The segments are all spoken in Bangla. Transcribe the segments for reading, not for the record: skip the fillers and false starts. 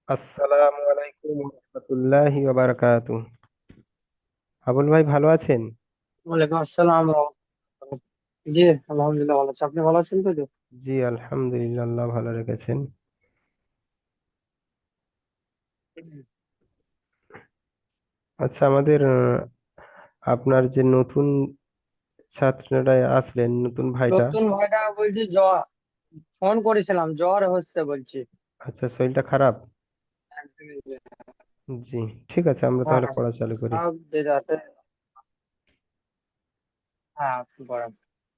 আসসালামু আলাইকুম রহমতুল্লাহি ওয়া বারাকাতুহু। আবুল ভাই ভালো আছেন? ওয়ালাইকুম আসসালাম জি, আলহামদুলিল্লাহ ভালো আছি। আপনি ভালো আছেন তো? জি আলহামদুলিল্লাহ, আল্লাহ ভালো রেখেছেন। আচ্ছা, আমাদের আপনার যে নতুন ছাত্ররা আসলেন, নতুন ভাইটা। নতুন ভাইটা বলছি জ্বর, ফোন করেছিলাম, জ্বর হচ্ছে বলছি। আচ্ছা, শরীরটা খারাপ। একদমই যে- জি, ঠিক আছে, আমরা হ্যাঁ, তাহলে পড়া চালু করি। সব যে যাতে, হ্যাঁ আপনি পড়ান।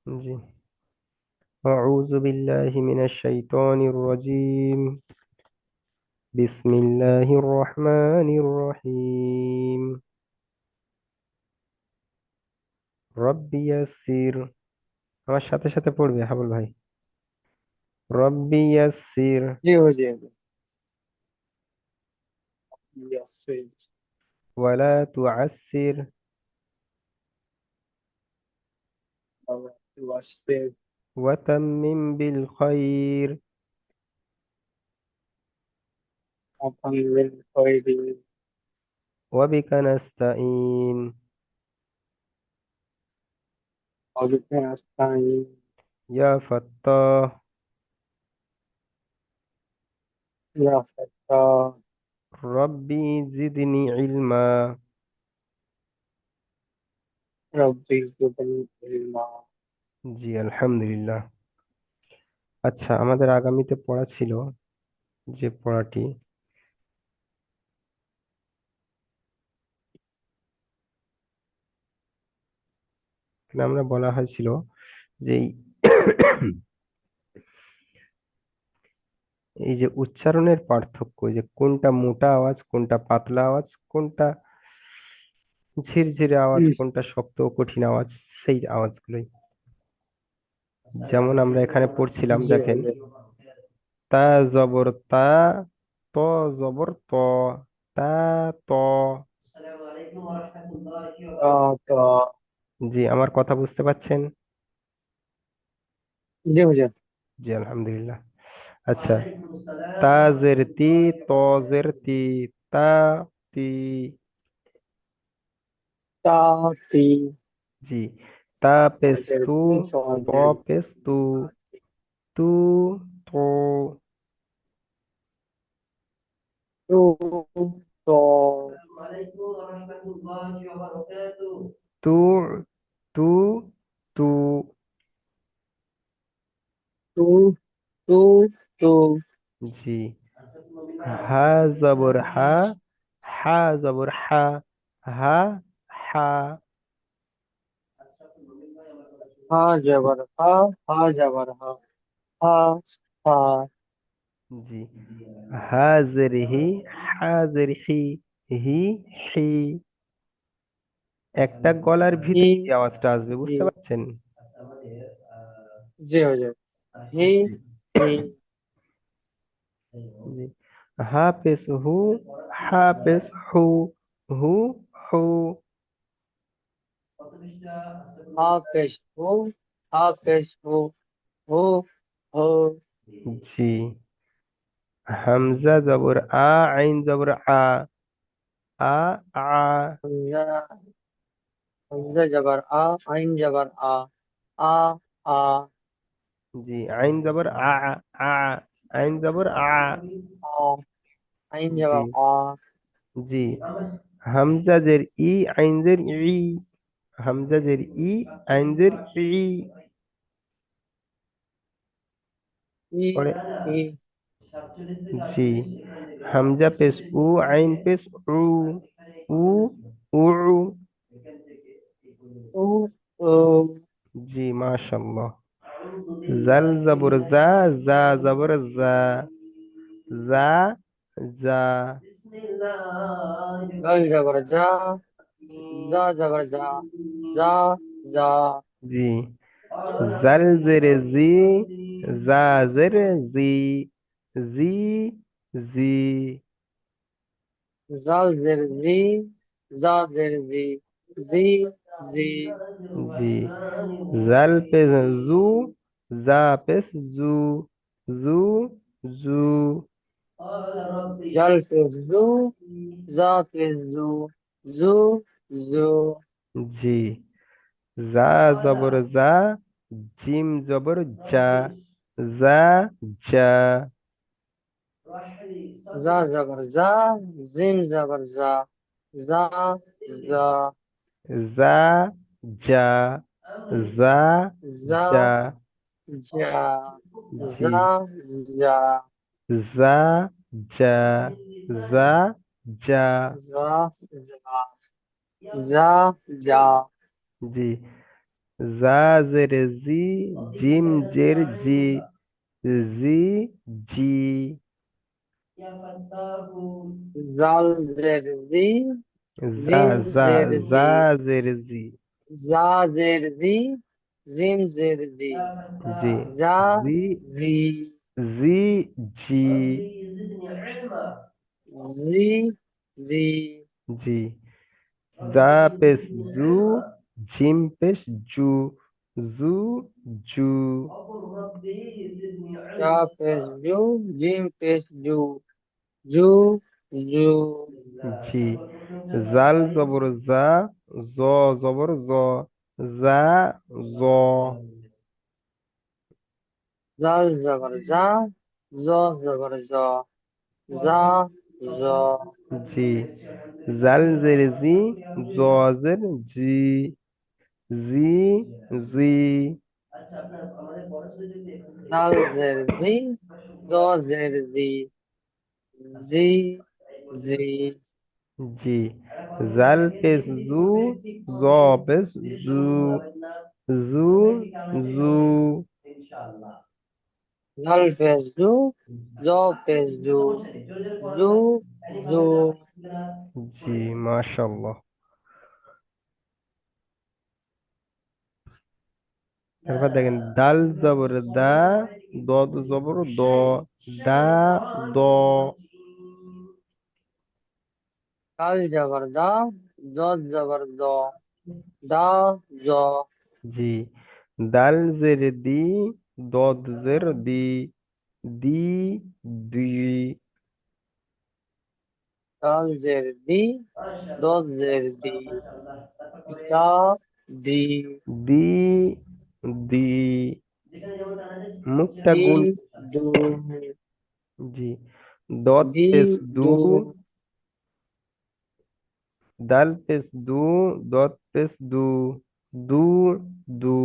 জি। আউযু বিল্লাহি মিনাশ শাইতানির রাজীম। বিসমিল্লাহির রহমানির রহিম। রব্বি ইয়াসসির। আমার সাথে সাথে পড়বে হাবুল ভাই। রব্বি ইয়াসসির জি হুজুর। Yes, yes. ওয়ালা তুআসসির Allah, you are safe. ওয়াতাম্মিম বিল খাইর Alhamdulillah, khairin. ওয়াবিকা নাস্তাইন। وبك نستعين. ইয়া ফাত্তাহ يا فتاح. রব্বি জিদনি ইলমা। ربي زدني علما. জি আলহামদুলিল্লাহ। আচ্ছা, আমাদের আগামীতে পড়া ছিল যে পড়াটি, এখানে আমরা বলা হয়েছিল যে এই যে উচ্চারণের পার্থক্য, যে কোনটা মোটা আওয়াজ, কোনটা পাতলা আওয়াজ, কোনটা ঝিরঝিরে আওয়াজ, কোনটা শক্ত ও কঠিন আওয়াজ, সেই আওয়াজগুলোই। যেমন আমরা এখানে পড়ছিলাম, জি দেখেন, হুজুর। তা জবর তা, ত জবর ত, তা, ত। তো জি, আমার কথা বুঝতে পাচ্ছেন? জি হুজুর। জি আলহামদুলিল্লাহ। আচ্ছা, তা জের তি, ত জের তি, তা, তি। তাতি। জি, তা পেস তু, তাদেরকে ত সহজে পেস তু, তু, তো, তো তো তু, তু, তু। তু তু তু জি, হা জবর হা, হা জবর হা, হা, হা। হা জবর হা, হা জবর হা, হা হা। জি, হা জের হি, হা জের হি, হি, হি। একটা গলার হি ভিতরে এই আওয়াজটা আসবে, হি। বুঝতে পারছেন? জি হুজুর। হি জি, হি। জি। হা পেশ হু, হা পেশ হু, হু, হু। হা পেশ হু, হা পেশ হু, হু হু। জি, হামজা জবর আ, আইন জবর আ, আ, আ। হামজা, হামজা জবর আ, আইন জবর আ, আ আ। জি, আইন জবর আ, আ, আইন জবর আ। আ আইন জি, জবর আ। জি। হামজা জের ই, আইন জের ই, হামজা জের ই, আইন জের ই। ই পরে ই। জি, হামজা পেশ উ, আইন পেশ উ, উ, উ। উ উ। জি মাশাআল্লাহ। জাল জবর জা, জা জবর জা, জা, জা। জল জবর জা, জা জবর জা, জা জা। জি, জাল জেরে জি, জা জেরে জি, জি, জি। জাল জের জি, জা জের জি, জি জি। জি, জাল পেশ জু, জা পেশ জু, জু, জু। জাল পেশ জু, জা পেশ জু, জু, জু। জি। জা জবর জা, জিম জবর জা, জা, জা। জা জবর জা, জিম জবর জা, জা, জা। জা, জা, জা, জা, জা। জা, জি। জা, জা, জা, জা, জা, জা। জা, জা, জা, জা। জি। জা জের জি, জিম জের জি, জি, জি। জাল জের জি, জা, জিম জা, জের জা জি, জের জি। জা জের জি, জিম জের জি, জি। জা, জি, জি, জি, জি। জি, জি। জি। জা পেশ জু, জিম পেশ জু, জু, জু। জা পেশ জু, জিম পেশ জু, জু, জু। জি। জাল জবর জা, জ জবর জ, জা, জ। জাল জবর জা, জ জবর জ, জা, জ। জি। জাল জের জি, জ জের জি, জি, জি। জাল জের জি, জ জের জি, জি, জি। জি। জাল পেশ জু, জ পেশ জু, জু, জু। জাল পেশ জু, জ পেশ জু, জু, জু। জি, মাশাল্লাহ। তারপর দেখেন দাল জবর দা, দদ জবর দ, দা, দ। কাল জবর দা, দ জবর দ, দা, জ। জি। দাল জের দি, দদ জের দি, দি, দি। কাল জের দি, দ জের দি, দা, দি, দি, দি। মুখটা দি, গোল। দু, জি। দত দি, পেশ দু, দু। দাল পেশ দু, দত পেশ দু, দু, দু।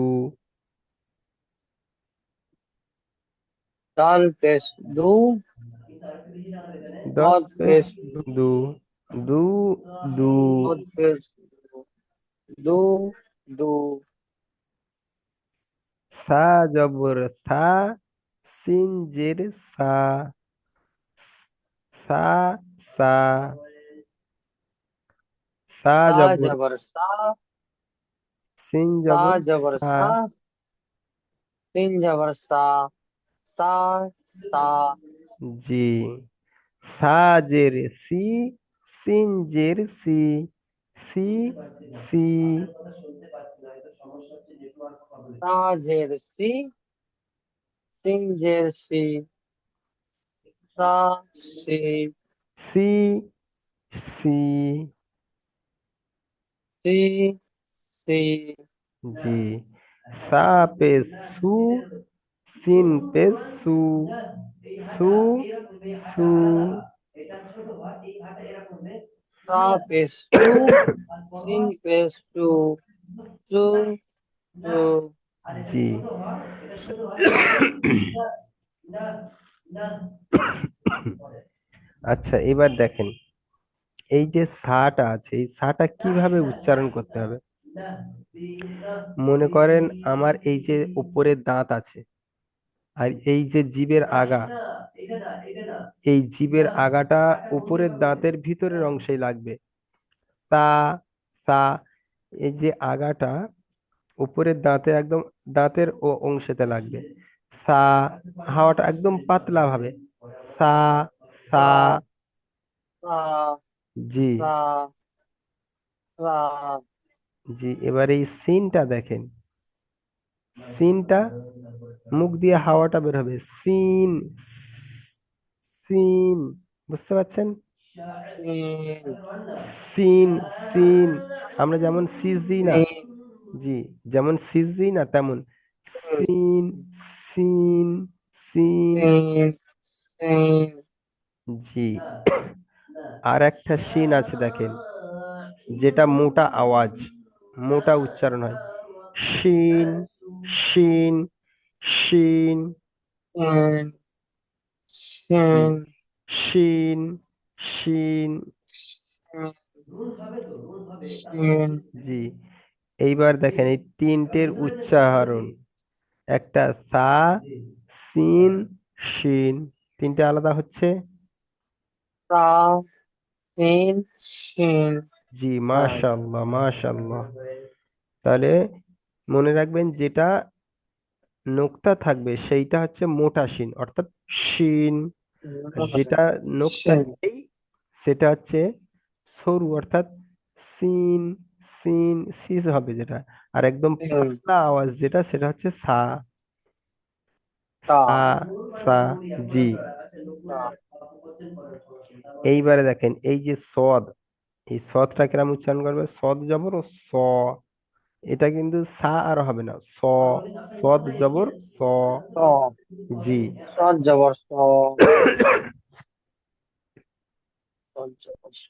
কাল পেশ দু, দত দদ পেশ পেশ দু, দু, দু, দু। দদ পেশ দু, দু, দু। সা জবর সা, সিন জের সা, সা, সা। সা সা জবর জবর সা, সিন সা জবর জবর সা। সা, তিন জবর সা, সা, সা। জি। সা জের সি, সিন জের সি, সি, সি। সা জের সি, সিন জের সি, সা, সি, সি, সি। সি, সি। জি। সা পেশ সু, সিন পেশ সু, সু, সু। সা পেশ সু, সিন পেশ সু, সু, সু। জি। আচ্ছা, এবার দেখেন এই যে সাটা আছে, এই সাটা কিভাবে উচ্চারণ করতে হবে। মনে করেন আমার এই যে উপরে দাঁত আছে, আর এই যে জিভের আগা, এই জিভের আগাটা উপরের দাঁতের ভিতরের অংশেই লাগবে। তা, তা। এই যে আগাটা উপরের দাঁতে একদম দাঁতের ও অংশেতে লাগবে। সা, হাওয়াটা একদম পাতলা ভাবে। সা, সা। সা, সা, জি। সা, সা। জি। এবার এই সিনটা দেখেন, সিনটা মুখ দিয়ে হাওয়াটা বের হবে, সিন, সিন, বুঝতে পারছেন? সিন, সিন, সিন, আমরা যেমন সিজ দিই না, সিন, জি, যেমন সিজ দিই না তেমন সিন, সিন, সিন, সিন, সিন। জি। আর একটা শিন আছে দেখেন, যেটা মোটা আওয়াজ, মোটা উচ্চারণ হয়, শিন, শিন, শিন, সিন, জি, সিন, শিন, শিন, সিন। জি। এইবার দেখেন এই তিনটের উচ্চারণ, একটা সা, সিন, শিন, তিনটে আলাদা হচ্ছে। তা, সিন, সিন। জি, হ্যাঁ। মাশাআল্লাহ, মাশাআল্লাহ। তাহলে মনে রাখবেন, যেটা নোক্তা থাকবে সেইটা হচ্ছে মোটা শিন অর্থাৎ শিন, আর যেটা নোক্তা সিন, নেই সেটা হচ্ছে সরু অর্থাৎ সিন, সিন, সিস হবে যেটা। আর একদম সিন। পাতলা আওয়াজ যেটা, সেটা হচ্ছে সা, তা, সা, সা, জি। তা। এইবারে দেখেন এই যে সদ, এই সদটা কিরম উচ্চারণ করবে, সদ জবর ও স, এটা কিন্তু সা আর হবে না, স, সদ জবর স, স, জি। সৎ জবর স, সৎ জবর স।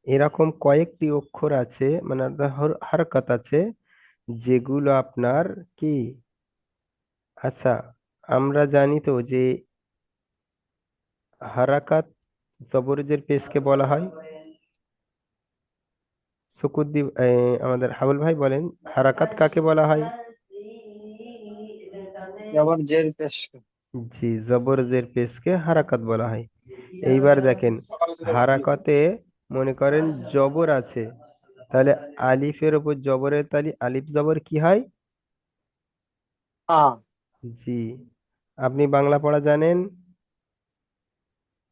এরকম কয়েকটি অক্ষর আছে, মানে আপনার হরকত আছে, যেগুলো আপনার কি, আচ্ছা, আমরা জানি তো যে হারাকাত জবরজের পেশকে বলা হয়, সুকুদ্দি, আমাদের হাবুল ভাই বলেন, হারাকাত কাকে বলা হয়? জবর জের পেশ। জি, জবরজের পেশকে হারাকাত বলা হয়। এইবার দেখেন, হারাকাতে মনে করেন জবর আছে, তাহলে আলিফের উপর জবরের, তাহলে আলিফ জবর কি হয়? আ। জি। আপনি বাংলা পড়া জানেন?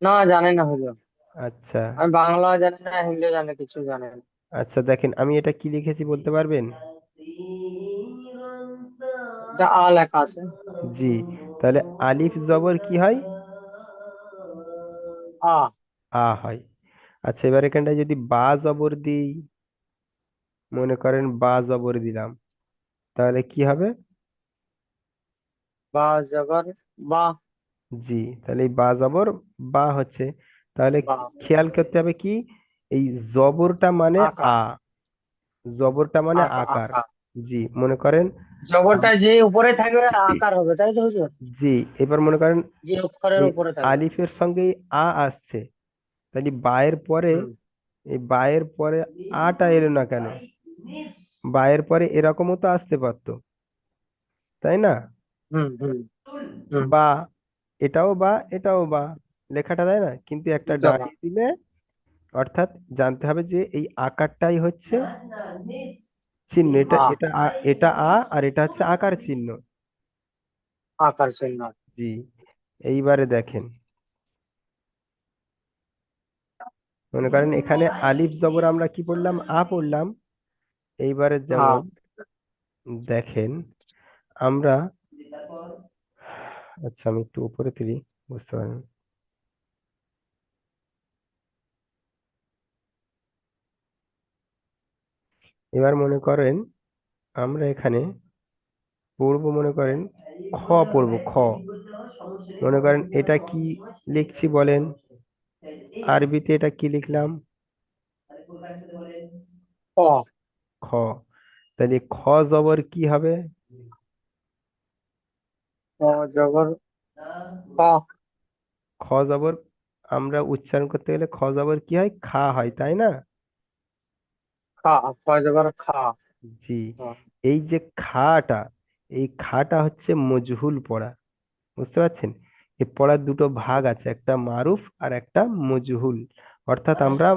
না, জানি না হুজুর। আচ্ছা, আমি বাংলা জানি না, হিন্দি জানি, কিছু জানি না। আচ্ছা, দেখেন আমি এটা কি লিখেছি বলতে পারবেন? যা আ লেখা আছে। জি, তাহলে আলিফ জবর কি হয়? আ। আ হয়। আচ্ছা, এবার এখানটায় যদি বা জবর দিই, মনে করেন বা জবর দিলাম, তাহলে কি হবে? বা জবর বা। জি, তাহলে এই বা জবর বা হচ্ছে। তাহলে বা। খেয়াল করতে হবে কি, এই জবরটা মানে আকার। আ, জবরটা মানে আকার, আকার। আকার। জি, মনে করেন জবরটা যে উপরে থাকবে আকার হবে, তাই তো হুজুর? জি, এবার মনে করেন যে অক্ষরের এই উপরে থাকবে। আলিফের সঙ্গে এই আ আসছে, তাহলে বায়ের পরে, হুম, এই বায়ের পরে আটা এলো না কেন? বায়ের পরে এরকমও তো আসতে পারতো, তাই না? হুম, হুম, হুম। বা, এটাও বা, এটাও বা, লেখাটা, তাই না? কিন্তু একটা জবা। ডালি দিলে, অর্থাৎ জানতে হবে যে এই আকারটাই হচ্ছে চিহ্ন, এটা আ। এটা এটা আ, আর এটা হচ্ছে আকার চিহ্ন। আকার চিহ্ন। জি। এইবারে দেখেন, মনে করেন এখানে আলিফ জবর আমরা কি পড়লাম, আ পড়লাম। এইবারে আ। যেমন দেখেন, আমরা, আচ্ছা আমি একটু উপরে তুলি, বুঝতে পারেন। এবার মনে করেন আমরা এখানে পড়বো, মনে করেন খ পড়বো, খ, মনে করেন এটা কি লিখছি বলেন, আরবিতে এটা কি লিখলাম? ক। খ, তাহলে খ জবর কি হবে? ক জবর ক। খ জবর, আমরা উচ্চারণ করতে গেলে খ জবর কি হয়, খা হয়, তাই না? খা। ক জবর খা। জি। ক। এই যে খাটা, এই খাটা হচ্ছে মজহুল পড়া, বুঝতে পারছেন? এই পড়ার দুটো ভাগ আছে, একটা মারুফ আর একটা মজহুল। অর্থাৎ আমরা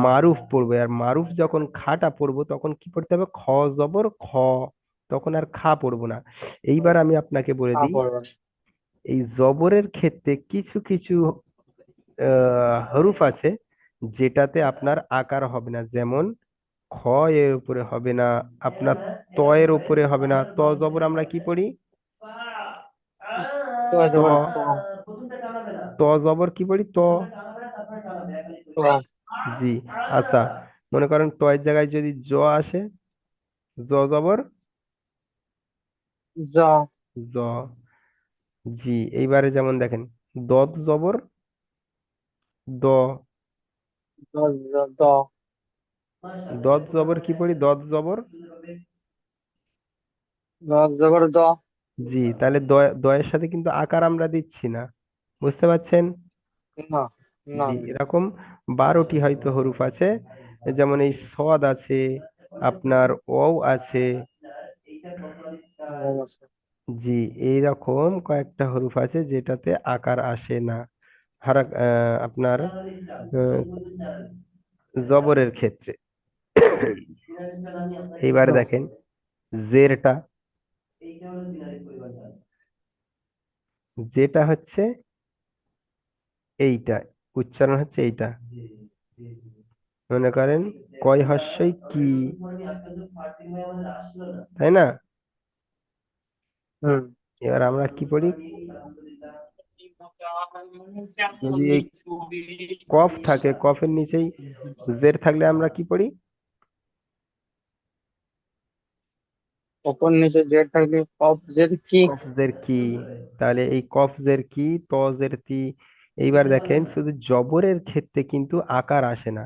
মারুফ পড়বো, আর মারুফ যখন খাটা পড়বো তখন কি পড়তে হবে, খ জবর খ, তখন আর খা পড়বো না। এইবার আমি আপনাকে বলে খা দিই, পড়বে। এই জবরের ক্ষেত্রে কিছু কিছু হরুফ আছে যেটাতে আপনার আকার হবে না, যেমন খ এর উপরে হবে না, আপনার ত এর উপরে হবে না। ত জবর আমরা কি পড়ি? তো ত, জবর তো। ত জবর কি পড়ি ত। তো জি। আচ্ছা, মনে করেন তয়ের জায়গায় যদি জ আসে, জ জবর জ। জ। জি। এইবারে যেমন দেখেন, দত জবর দ। দ দ। দত জবর কি পড়ি দত জবর। দ জবর দ। জি। তাহলে দয়ের সাথে কিন্তু আকার আমরা দিচ্ছি না, বুঝতে পারছেন? না না। জি। এরকম 12টি হয়তো হরুফ আছে, যেমন এই সদ আছে, আপনার ওয়াও আছে। নমস্কার। জি। এইরকম কয়েকটা হরুফ আছে যেটাতে আকার আসে না, আপনার জবরের ক্ষেত্রে। এইবারে হুম, দেখেন জেরটা, যেটা হচ্ছে এইটা, উচ্চারণ হচ্ছে এইটা। মনে করেন কয় হস্যই কি, তাই না? হুম। এবার আমরা কি পড়ি, যদি এই কফ থাকে, কফের নিচেই জের থাকলে আমরা কি পড়ি? ওপর নিচে জেড থাকলে কফ জেড কি। কফজের কি। তাহলে এই কফজের কি, তজের তি। এইবার দেখেন শুধু জবরের ক্ষেত্রে কিন্তু আকার আসে না।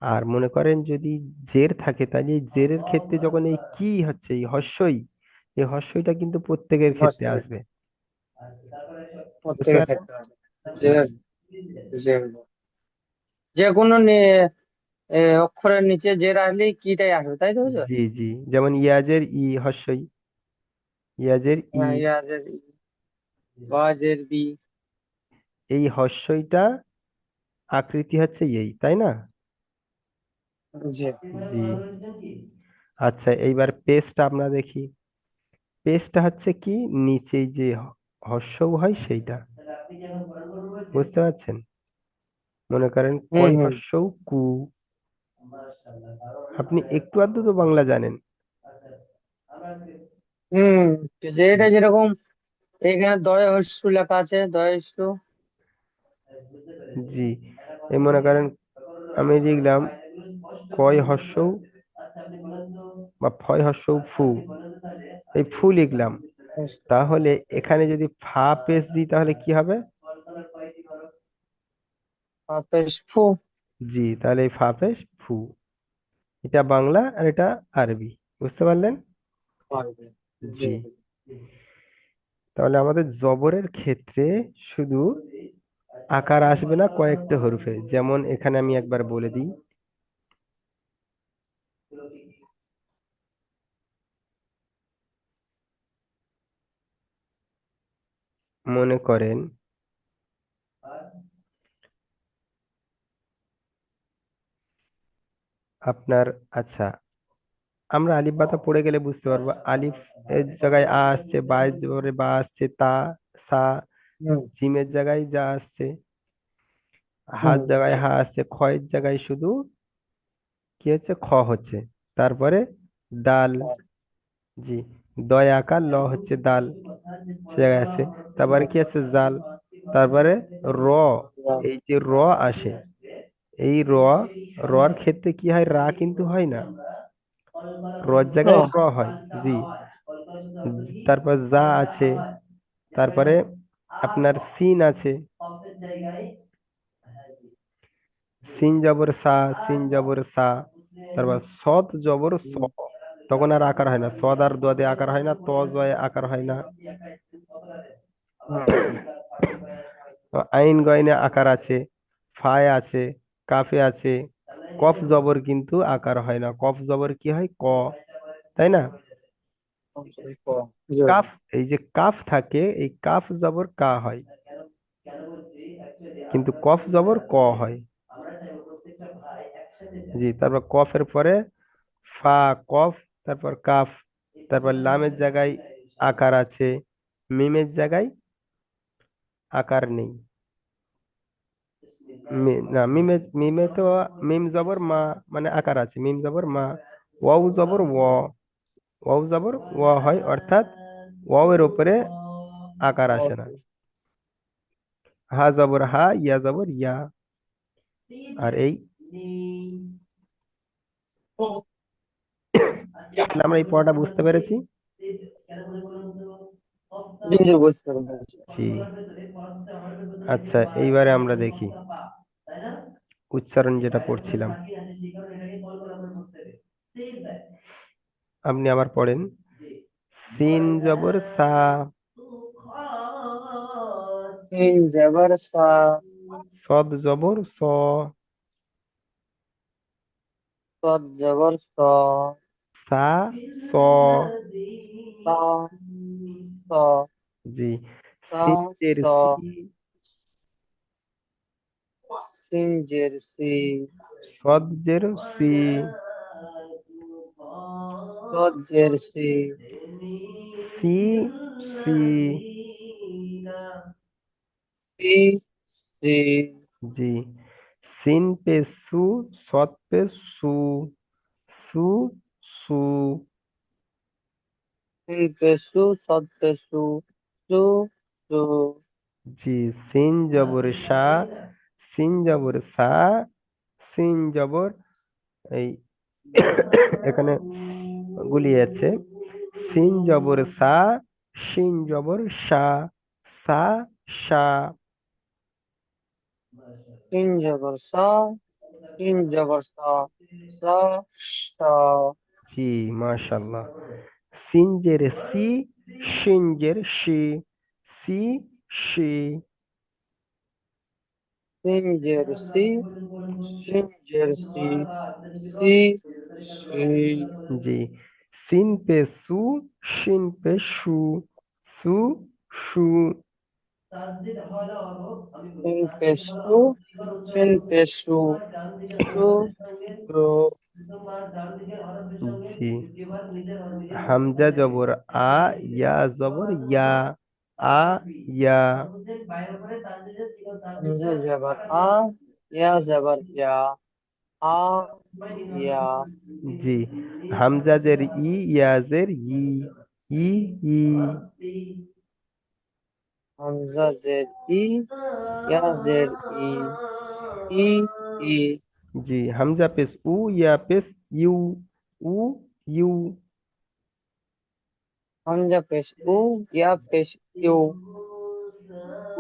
আর মনে করেন যদি জের থাকে, তাহলে এই জেরের ক্ষেত্রে যখন এই কি হচ্ছে এই হস্যই, এই হস্যইটা কিন্তু প্রত্যেকের ক্ষেত্রে হস্টের আসবে, বুঝতে প্রত্যেকের পারলেন? ক্ষেত্রে আছে। জেড। জি। জেড। যে কোনো অক্ষরের নিচে জেড আসলেই কিটাই আসবে, তাই তো বুঝছো? জি। জি। যেমন ইয়াজের ই হস্যই, ইয়াজের ই। হ্যাঁ ইয়াজের ই, ওয়াজের বি। এই হস্যইটা আকৃতি হচ্ছে এই, তাই না? জি। জি। আচ্ছা, এইবার পেস্টটা আমরা দেখি। পেস্টটা হচ্ছে কি, নিচে যে হর্ষ হয় সেইটা, বুঝতে পারছেন? মনে করেন হুম কয় হুম। হর্ষ কু। আপনি একটু আধটু তো বাংলা জানেন। হুম। যে এটা যেরকম এখানে দয় হস্য লেখা আছে, দয় হস্য। জি। এই মনে করেন আমি লিখলাম কয় হর্ষ বা ফয় হর্ষ ফু, এই ফু লিখলাম। তাহলে এখানে যদি ফা পেশ দিই তাহলে কি হবে? ফু। জি। তাহলে এই ফা পেশ ফু, এটা বাংলা আর এটা আরবি, বুঝতে পারলেন? পারবে। জি। জি। তাহলে আমাদের জবরের ক্ষেত্রে শুধু আকার আসবে না কয়েকটা হরফে, যেমন এখানে আমি একবার বলে দিই। মনে করেন আপনার, আচ্ছা, আমরা আলিফ বাতা পড়ে গেলে বুঝতে পারবো। আলিফ এর জায়গায় আ আসছে, বা এর জবরে বা আসছে, তা, সা। হুম জিমের জায়গায় যা আসছে, হাত হুম। জায়গায় হা আসছে, খয়ের জায়গায় শুধু কি হচ্ছে, খ হচ্ছে। তারপরে দাল। জি। দয় আকার ল হচ্ছে দাল, সে জায়গায় আছে। তারপরে কি আছে, জাল। তারপরে র, এই যে র আসে, এই রর ক্ষেত্রে কি হয়, রা কিন্তু হয় না, রর জায়গায় ও, র হয়। জি। তারপর যা আছে, তারপরে আপনার সিন আছে, সিন জবর সা, সিন জবর সা। তারপর সদ জবর স, হুম, তখন আর আকার হয় না, সদ আর দদে আকার হয় না, ত জয়ে আকার হয় না। হুম, তো আইন গয়নে আকার আছে, ফায় আছে, কাফে আছে। কফ জবর কিন্তু আকার হয় না, কফ জবর কি হয়, ক, তাই না? জি। কাফ, এই যে কাফ থাকে, এই কাফ জবর কা হয়, কিন্তু কফ জবর ক হয়। জি। তারপর কফের পরে ফা, কফ, তারপর কাফ। তারপর লামের জায়গায় আকার আছে, মিমের জায়গায় আকার নেই। না, মিমে মিমে তো মিম জবর মা, মানে আকার আছে, মিম জবর মা। ওয়াও জবর ওয়াও জবর হয়, অর্থাৎ ওয়াও এর উপরে আকার আসে না। হা জবর হা, ইয়া জবর ইয়া। আর এই তাহলে আমরা এই পড়াটা বুঝতে পেরেছি। জি জি, বুঝতে পেরেছি। জি। আচ্ছা, এইবারে আমরা দেখি উচ্চারণ যেটা পড়ছিলাম, আপনি আবার পড়েন। সিন জবর সা, সিন জবর সা, সদ জবর স, সদ জবর স, সা স। সা স, জি। সা সিনের স, সি, সিন জের সি, সদ জের সি, সদ জের সি, সি সি। সি সি, জি। সিন পে সু, সদ পে সু, সু সু। সিন পে সু, সদ পে সু, সু সু। জি। সিন জবর সা, সিন জবর সা, সিন জবর এই এখানে গুলিয়ে আছে। সিন জবর সা, সিন জবর সা, সা সা। সিন জবর সা, সিন জবর সা, সা সা। জি, মাশাল্লাহ। সিনজের সি, সিনজের শি, সি শি। সিন জের সি, সিন জের সি, সি সি। জি। সিন পে সু, শিন পে শু, সু শু। সিন পে সু, সিন পে সু, সু সু। জি। হামজা জবর আ, ইয়া জবর ইয়া, আ ইয়া। হামজা জবর আ, ইয়া জবর ইয়া, আ ইয়া। জি। হামজা জের ই, ইয়া জের ই, ই ই। হামজা জের ই, ইয়া জের ই, ই ই। জি। হামজা পেশ উ, ইয়া পেশ ইউ, উ ইউ। হামজা পেশ উ, ইয়া পেশ ইউ,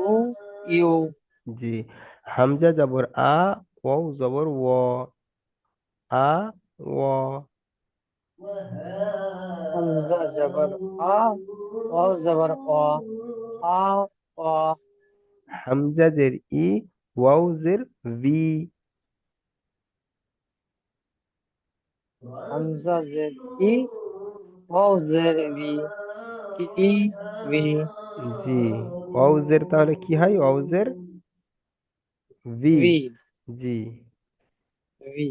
উ ইউ। জি। হামজা জবর আ, ওয়াও জবর ও, আ ও। হামজা জবর আ, ওয়াও জবর অ, আ অ। হামজা জের ই, ওয়াও জের ভি। হামজা জের ই, ওয়াও জের ভি, ই ভি। জি। ওয়াও জের তাহলে কি হয়? ওয়াও জের ভি। ভি জি। ভি।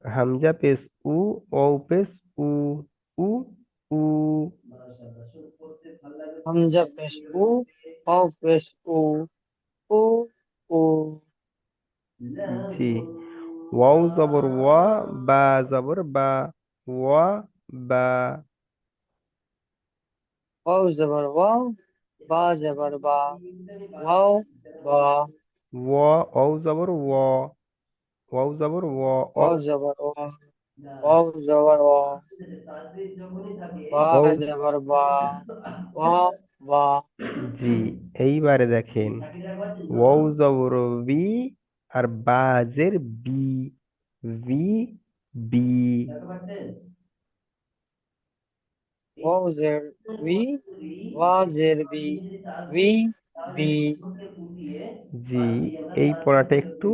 হামজা পেশ উ, ওয়াও পেশ উ, উ উ। হামজা পেশ উ, ওয়াও পেশ উ, উ উ। জি। ওয়াও জবর ওয়া, বা জবর বা, ওয়া বা। ওয়াও জবর ওয়াও, বা জবর বা, ওয়াও বা। ওয়াও জবর ওয়া, ওয়াও জবর ওয়া, ওয়াও জবর ওয়া, ওয়াও জবর ওয়া, বা ওয়াও। জবর বা, ওয়া বা। জি। এইবারে দেখেন, ওয়াও জবর বি, আর বাজের বি, ভি বি। ওয়াও জের ভি, ওয়া জের বি, ভি বি। জি। এই পড়াটা একটু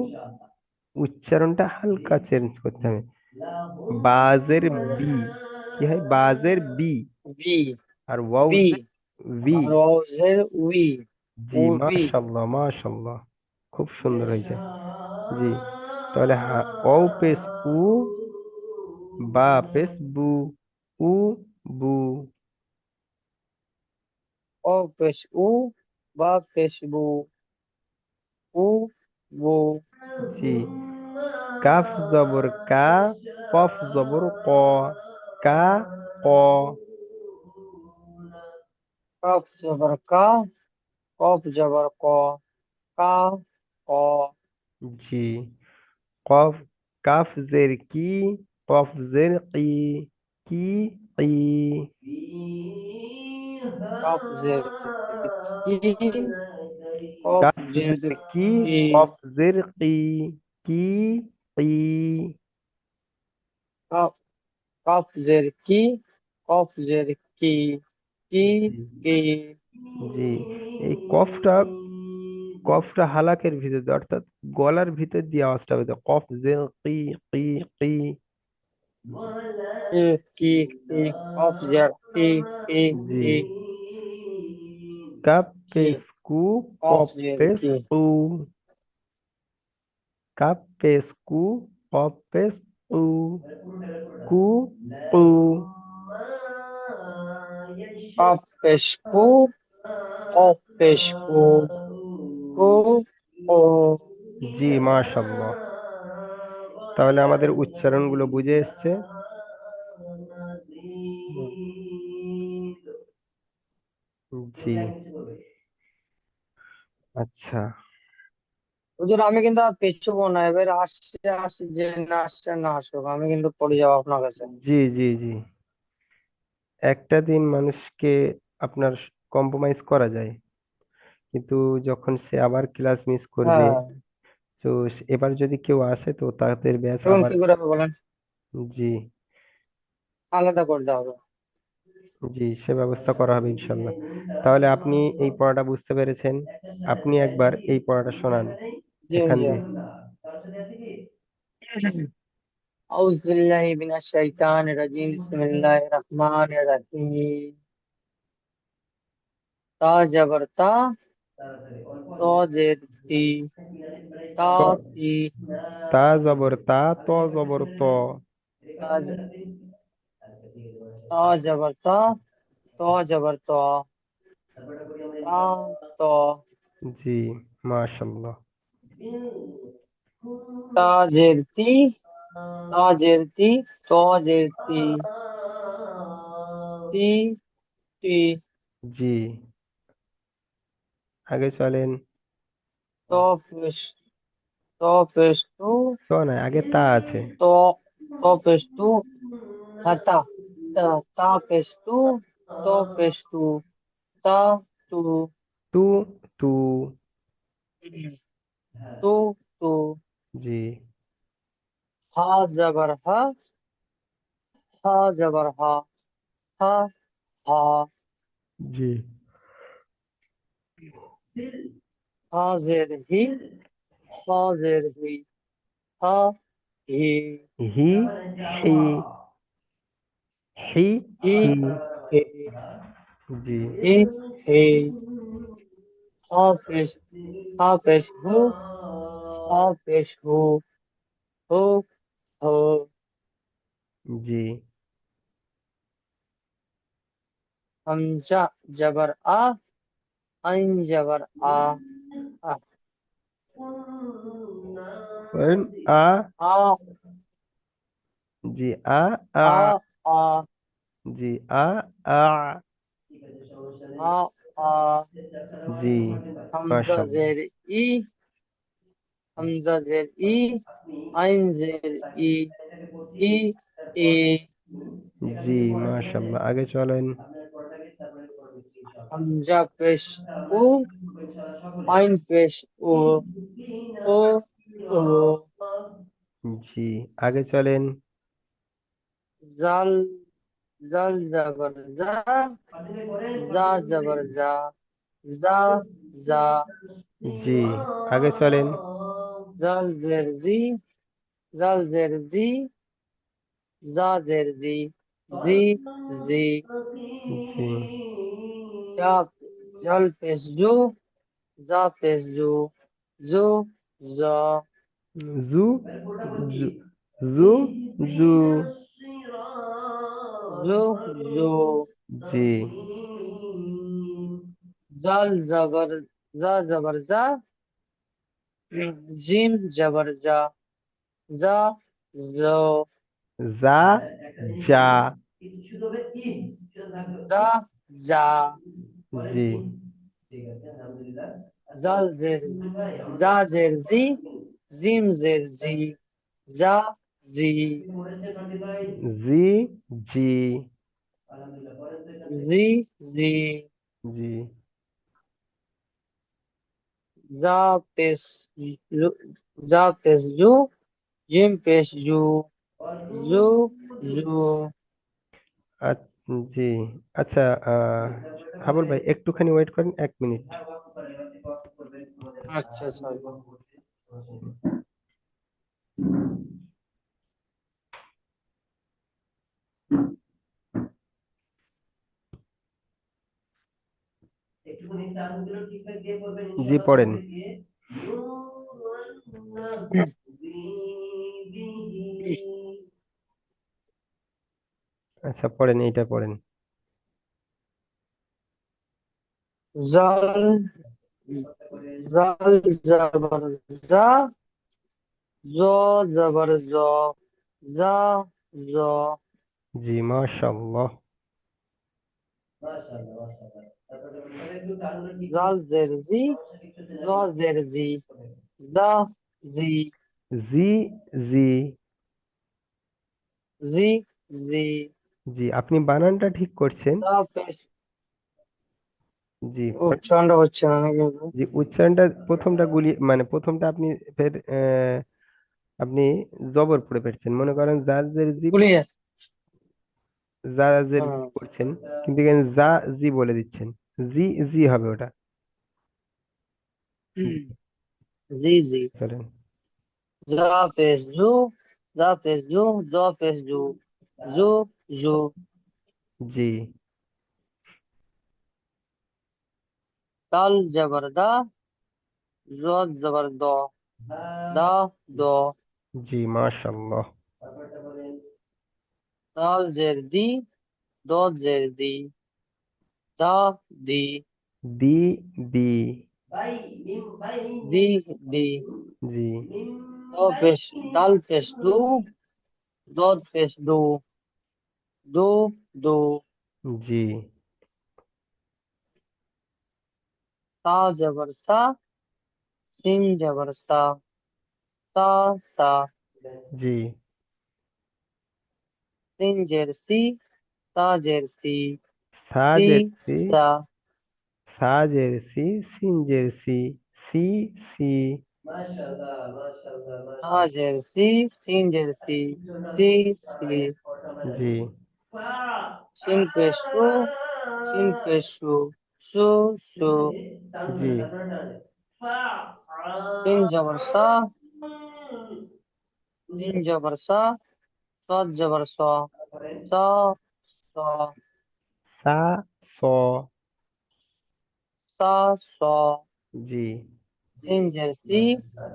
উচ্চারণটা হালকা চেঞ্জ করতে হবে। বাজের বি কি হয়? বাজের বি, বি আর ওয়াও বি। জের ভি। আর ওয়াও জের উই, জি, উবি। মাশাল্লাহ মাশাল্লাহ, খুব সুন্দর হয়েছে। জি। তাহলে ওয়াও পেশ উ, বা পেশ বু, উ বু। ও পেশ উ, বা পেশ বু, উ বু। জি। কাফ জবর কা, কফ জবর ক, কা ক। কফ জবর কা, কফ জবর ক, কা, ক, জি। কফ, কাফ জের কি, কফ জের কি, কি, কি। কাফ জের কি, কফ কাফ জের জের কি, কি, কফ জের কি, কি, কি। কাফ, কাফ জের কি, কফ জের কি, কি, জি, কি, জি। এই কফটা, কফটা হালাকের ভিতর দিয়ে, অর্থাৎ গলার ভিতর দিয়ে আওয়াজটা হবে, তো কফ জের কি, কি, কি। কি, কি, কি, কফ জের কি, কি, জি। কি, কাপ কি, পেস্কু, কফ কপ জের কি, পেস্কু, কাপ পেস্কু, কপ পেস্কু, কু, কু। কফ পেশ কু, কফ পেশ কু, কু, কু। জি, মাশাআল্লাহ। তাহলে আমাদের উচ্চারণগুলো বুঝে এসছে। হুম। জি, আচ্ছা। হুজুর আমি কিন্তু আর পেছবো না, এবার আসছে আসছে, যে না আসছে না আসুক, আমি কিন্তু পড়ে যাবো আপনার কাছে। জি, জি, জি। একটা দিন মানুষকে আপনার কম্প্রোমাইজ করা যায়, কিন্তু যখন সে আবার ক্লাস মিস করবে, হ্যাঁ, তো এবার যদি কেউ আসে তো তাদের ব্যাচ এখন আবার। কি করে হবে বলেন? জি, আলাদা করতে হবে। জি, সে ব্যবস্থা করা হবে ইনশাল্লাহ। তাহলে আপনি এই পড়াটা বুঝতে পেরেছেন, আপনি একবার এই পড়াটা শোনান জি এখান হুজুর। দিয়ে। أعوذ بالله من الشيطان الرجيم بسم الله الرحمن الرحيم تا جبر تا تو زير تي تا ত, تي তা জবর তা, ত জবর ত। تا تا جبر تا تو جبر تو تا تو জি, মাশাল্লাহ। تا زير تي تا زير تي تو زير تي تي تي জি, আগে চলেন। تو فيش تو فيش تو তো নয়, আগে তা আছে। تو تو فيش تو تا تا تا فيش تو فيش تا تو তু, তু। تو تو জি, हा जबर हा जबर हा हा জি। हा जेर हा जेर हा ही হি, হি, হি, ही হি। ही জি, ही ही हा पेश हु हो জি। हमजा जबर अन जबर आ বলেন আ। आ জি, আ, আ। आ आ জি, আ, আ। आ आ জি, हमजा মাশাআল্লাহ। जेर ई हमजा जेर ई आइन जेर ई ई ई জি, মাশাআল্লাহ, আগে চলেন। हमजा पेश उ आइन पेश उ उ জি, আগে চলেন। जाल जाल जबर जा जबर जा जा জি, আগে চলেন। जाल जेर जी जाल जेर जी जा जेर जी जी জি, जा जल पेश जा पेश जू जा জু, জু, জু, জু। जू जू জি, जाल जबर जा जिम जबर जा जो যা, যা। जा जा জি, জাল জের জা জের জি, জিম জের জি, জা জি, জি, জি, জি জি, জি। জা পেশ জু, জা পেশ জু, জিম পেশ জু, জু জু। জি। আচ্ছা, হাবুল ভাই একটুখানি ওয়েট করেন, 1 মিনিট। আচ্ছা স্যার। জি, পড়েন। আচ্ছা, পড়েন, এইটা পড়েন। জাল জাল জবর জা, জ জবর জ, জা জ, জি, মাশাআল্লাহ। জাল জের জি, জ জের জি, জা জি, জি, জি, জি জি, জি। আপনি বানানটা ঠিক করছেন। জা পেশ। জি, উচ্চারণটা হচ্ছে না নাকি? জি, উচ্চারণটা প্রথমটা মানে প্রথমটা আপনি ফের আপনি জবর পড়ে ফেলছেন, মনে করেন জার জের জি, গুলিয়ে। জা জের জি হুম, করছেন, কিন্তু এখানে জা জি বলে দিচ্ছেন। জি, জি হবে ওটা। জি, জি জি। চলেন। জা পেশ জু, জা পেশ জু, জ পেশ জু, জু জু। জি, দাল জবর দা, জ জবর দ, দা দ। জি, মাশাআল্লাহ। দাল জের দি, দ জের দি, দা দি, দি, দি, দি দি। জি, দ পেশ দাল পেশ দু, দ পেশ দু, দু দু। জি, তা জবর সা, সিন জবর সা, সা সা। জি। সিন জের সি, তা জের সি, সা সি জের সি, সা। সা জের সি, সিন জের সি, সি, সি। তা জের সি, সিন জের সি, সি সি। জি, শিন পেশ সু, শিন পেশ সু, সু সু। জি, সিন জবর সা, সিন জবর সা, সদ জবর স, স স। সা, স। সা স। জি, সিন জের সি,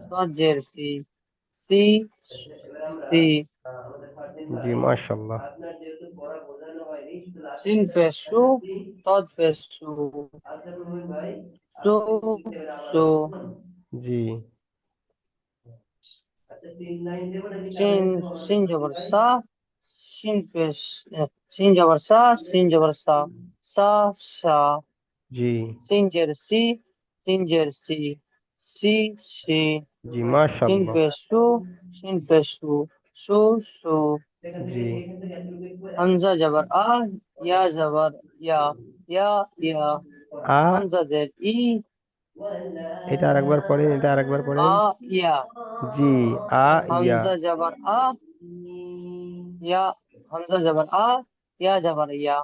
সদ জের সি, সি সি। জি, মাশাআল্লাহ। সিন পেশ সু, সদ পেশ সু, সু সু। জি, সিন সিন জবর সা, সিন পেশ সিন জবর সা, সিন জবর সা, সা সা। জি, সিন জের সি, সিন জের সি, সি সি। জি, সিন মাশাআল্লাহ। পেশ সু, সিন পেশ সু, সু সু। জি। হামজা জবর আ, ইয়া জবর ইয়া, ইয়া ইয়া। আ, হামজা জের ই, এটা আরেকবার পড়েন, এটা আরেকবার পড়েন। আ ইয়া। জি, আ, ইয়া। হামজা জবর আ, ইয়া। হামজা জবর আ, ইয়া জবর ইয়া,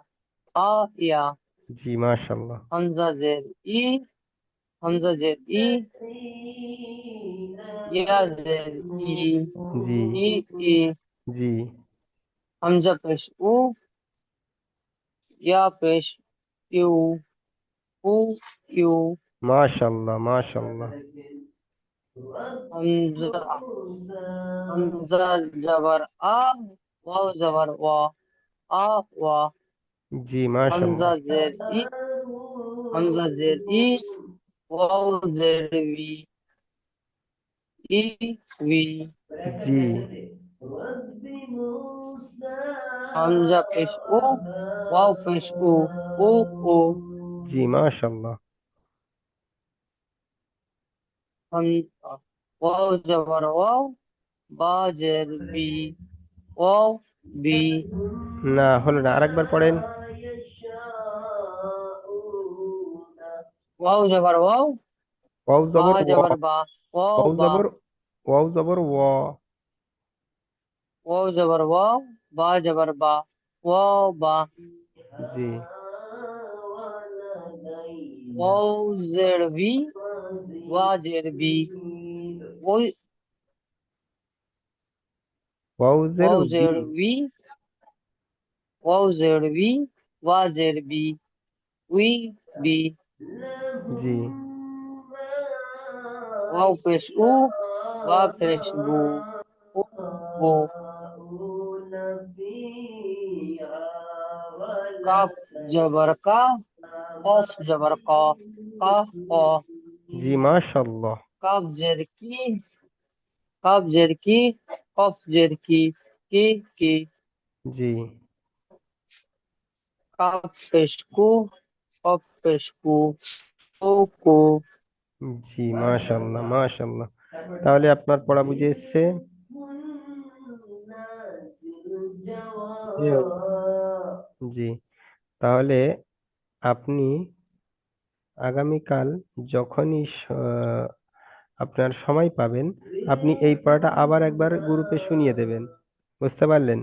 আ ইয়া। জি, মাশাআল্লাহ। হামজা জের ই, হামজা জের ই, ইয়া জের ই, জি, ই ই। জি, হামজা পেশ উ, ইয়া পেশ ইউ, উ ইউ। মাশাআল্লাহ, মাশাআল্লাহ। হামজা হামজা জবর আ, ওয়াও জবর ওয়া, আ ওয়া। জি, হামজা মাশাআল্লাহ। জের ই, হামজা জের ই, ওয়াও জের বি, ই বি। জি, হামজা পেশ ও, ওয়াও পেশ উ, ও ও। জি, মাশাআল্লাহ। हम वाव जबर वाव, बा जेर बी, वाव बी, না, হলো না, আরেকবার পড়েন। वाव जबर वाव, ওয়াও बा জবর ওয়া। जबर बा, वाव ওয়াও बा, জবর ওয়াও জবর ওয়া। वाव जबर वाव, बा जबर बा, वाव बा, জি। वाव जेर बी, वा जेर बी, ওয়াউজের वाव বি। जेर बी, वाव जेर बी, वा जेर बी, वी बी, জি। वाव पेश ऊ, वा पेश बू, ऊ बू, काफ जबर का, कफ जबर का, জি, মাশাআল্লাহ। काफ जेर काफ जेर कफ जेर की, জি। काफ पेश कू, कफ पेश कू, জি, মাশাআল্লাহ মাশাআল্লাহ। তাহলে আপনার পড়া বুঝে এসছে। জি। তাহলে আপনি আগামীকাল যখনই আপনার সময় পাবেন, আপনি এই পড়াটা আবার একবার গ্রুপে শুনিয়ে দেবেন। বুঝতে পারলেন?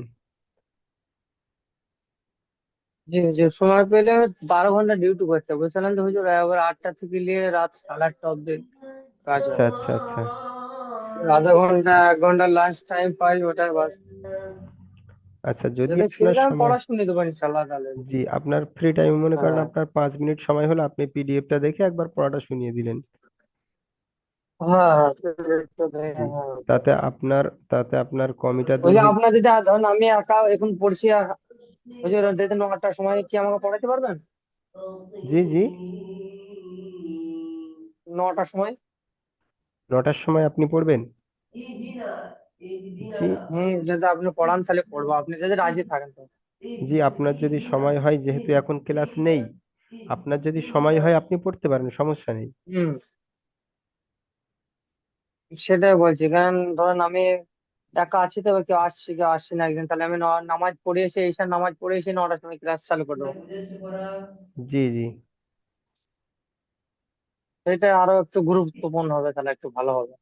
জি জি, সময় পেলে 12 ঘন্টা ডিউটি করতে হবে, বুঝলেন তো হুজুর, এবার 8টা থেকে নিয়ে রাত 8:30 অব্দি কাজ আচ্ছা হয়। আচ্ছা আচ্ছা। আধা ঘন্টা 1 ঘন্টা লাঞ্চ টাইম পাই, ওটাই বাস। আচ্ছা, যদি যদি ফ্রি আপনার টাইম সময়, পড়া শুনে দেবো ইনশাল্লাহ তাহলে। জি, আপনার ফ্রি টাইম মনে করেন হ্যাঁ আপনার 5 মিনিট সময় হলো, আপনি পিডিএফটা দেখে একবার পড়াটা শুনিয়ে দিলেন। হ্যাঁ হ্যাঁ, তো জি। হ্যাঁ। তাতে আপনার তাতে আপনার কমিটা ওই দূর যে হয়ে। আপনার যেটা ধরুন আমি একা এখন পড়ছি, হুজুর যদি 9টার সময় কি আমাকে পড়াতে পারবেন? জি জি। 9টার সময়? 9টার সময় আপনি পড়বেন? জি। যদি আপনি পড়ান তাহলে পড়বো, আপনি যদি রাজি থাকেন তো। জি, আপনার যদি সময় হয়, যেহেতু এখন ক্লাস নেই, আপনার যদি সময় হয় আপনি পড়তে পারেন, সমস্যা নেই। হুম, সেটাই বলছি, কারণ ধরুন আমি একা আছি তো, এবার কেউ আসছে কেউ আসছে না একদিন, তাহলে আমি নামাজ পড়ে এসে ঈশার নামাজ পড়ে এসে 9টার সময় ক্লাস চালু করে দেবো। জি জি। এটা আরো একটু গুরুত্বপূর্ণ হবে, তাহলে একটু ভালো হবে।